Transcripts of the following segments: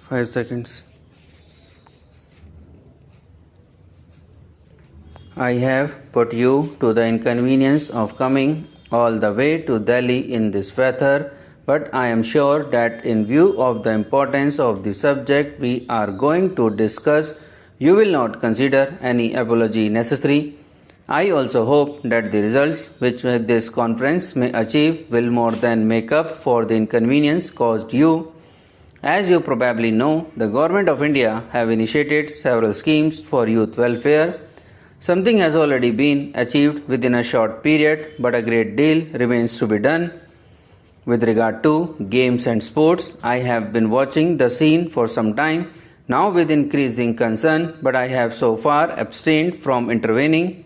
5 seconds. I have put you to the inconvenience of coming all the way to Delhi in this weather, but I am sure that in view of the importance of the subject we are going to discuss, you will not consider any apology necessary. I also hope that the results which this conference may achieve will more than make up for the inconvenience caused you. As you probably know, the Government of India have initiated several schemes for youth welfare. Something has already been achieved within a short period, but a great deal remains to be done. With regard to games and sports, I have been watching the scene for some time now with increasing concern, but I have so far abstained from intervening.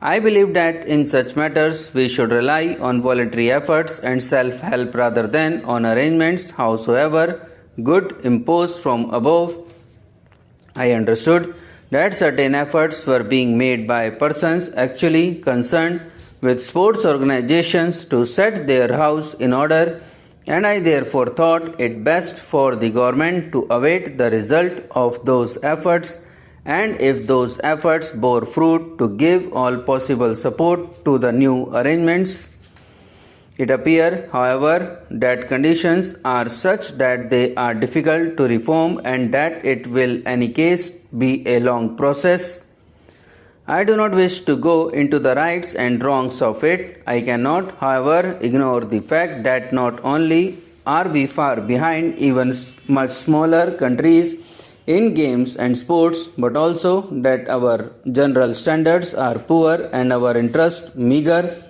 I believe that in such matters we should rely on voluntary efforts and self-help rather than on arrangements, howsoever good, imposed from above. I understood that certain efforts were being made by persons actually concerned with sports organizations to set their house in order, and I therefore thought it best for the government to await the result of those efforts, and if those efforts bore fruit, to give all possible support to the new arrangements. It appears, however, that conditions are such that they are difficult to reform and that it will in any case be a long process. I do not wish to go into the rights and wrongs of it. I cannot, however, ignore the fact that not only are we far behind even much smaller countries in games and sports, but also that our general standards are poor and our interest meager.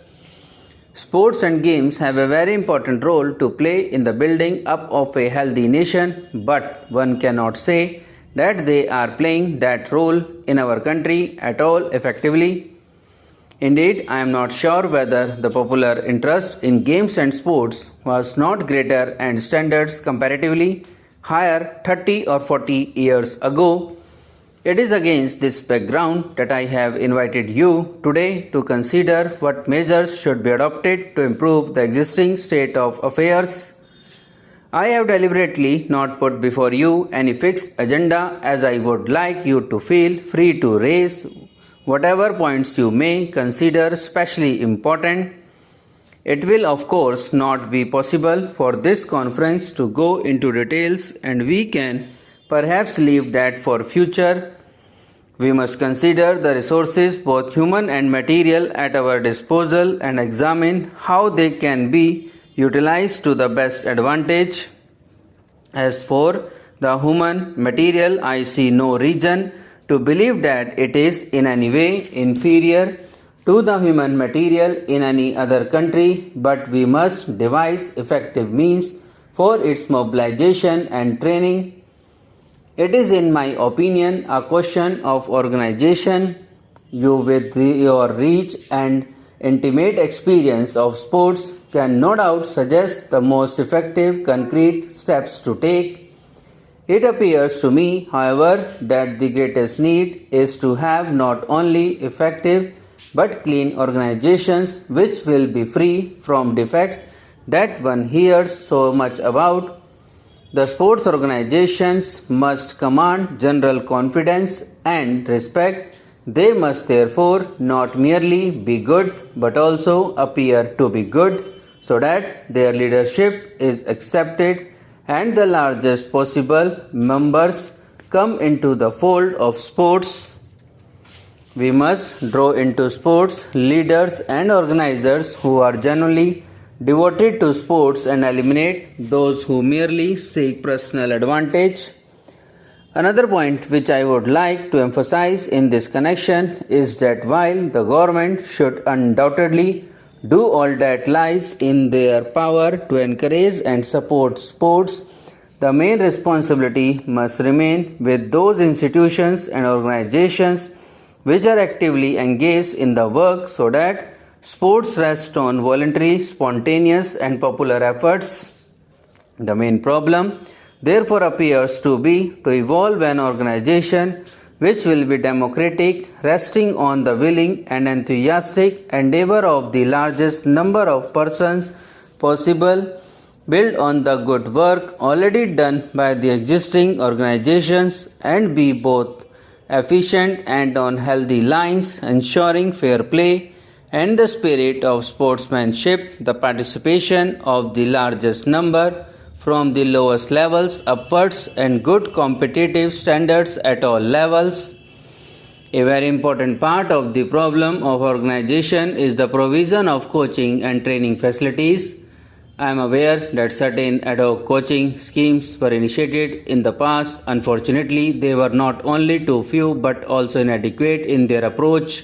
Sports and games have a very important role to play in the building up of a healthy nation, but one cannot say that they are playing that role in our country at all effectively. Indeed, I am not sure whether the popular interest in games and sports was not greater and standards comparatively higher 30 or 40 years ago. It is against this background that I have invited you today to consider what measures should be adopted to improve the existing state of affairs. I have deliberately not put before you any fixed agenda, as I would like you to feel free to raise whatever points you may consider specially important. It will of course not be possible for this conference to go into details, and we can perhaps leave that for future. We must consider the resources, both human and material, at our disposal and examine how they can be utilized to the best advantage. As for the human material, I see no reason to believe that it is in any way inferior to the human material in any other country, but we must devise effective means for its mobilization and training. It is, in my opinion, a question of organization. You, with your reach and intimate experience of sports, can no doubt suggest the most effective concrete steps to take. It appears to me, however, that the greatest need is to have not only effective but clean organizations which will be free from defects that one hears so much about. The sports organizations must command general confidence and respect. They must therefore not merely be good but also appear to be good, so that their leadership is accepted and the largest possible members come into the fold of sports. We must draw into sports leaders and organizers who are genuinely devoted to sports and eliminate those who merely seek personal advantage. Another point which I would like to emphasize in this connection is that while the government should undoubtedly do all that lies in their power to encourage and support sports, the main responsibility must remain with those institutions and organizations which are actively engaged in the work, so that sports rest on voluntary, spontaneous and popular efforts. The main problem therefore appears to be to evolve an organization which will be democratic, resting on the willing and enthusiastic endeavor of the largest number of persons possible, build on the good work already done by the existing organizations and be both efficient and on healthy lines, ensuring fair play and the spirit of sportsmanship, the participation of the largest number from the lowest levels upwards, and good competitive standards at all levels. A very important part of the problem of organization is the provision of coaching and training facilities. I am aware that certain ad hoc coaching schemes were initiated in the past. Unfortunately, they were not only too few but also inadequate in their approach.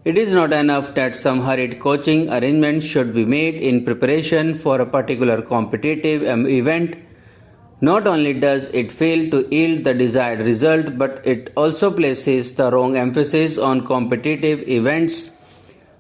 It is not enough that some hurried coaching arrangements should be made in preparation for a particular competitive event. Not only does it fail to yield the desired result, but it also places the wrong emphasis on competitive events.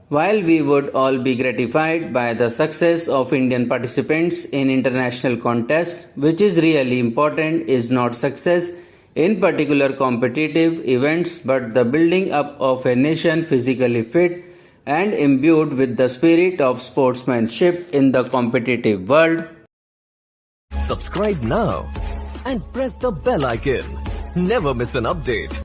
While we would all be gratified by the success of Indian participants in international contests, which is really important is not success in particular competitive events, but the building up of a nation physically fit and imbued with the spirit of sportsmanship in the competitive world. Subscribe now and press the bell icon. Never miss an update.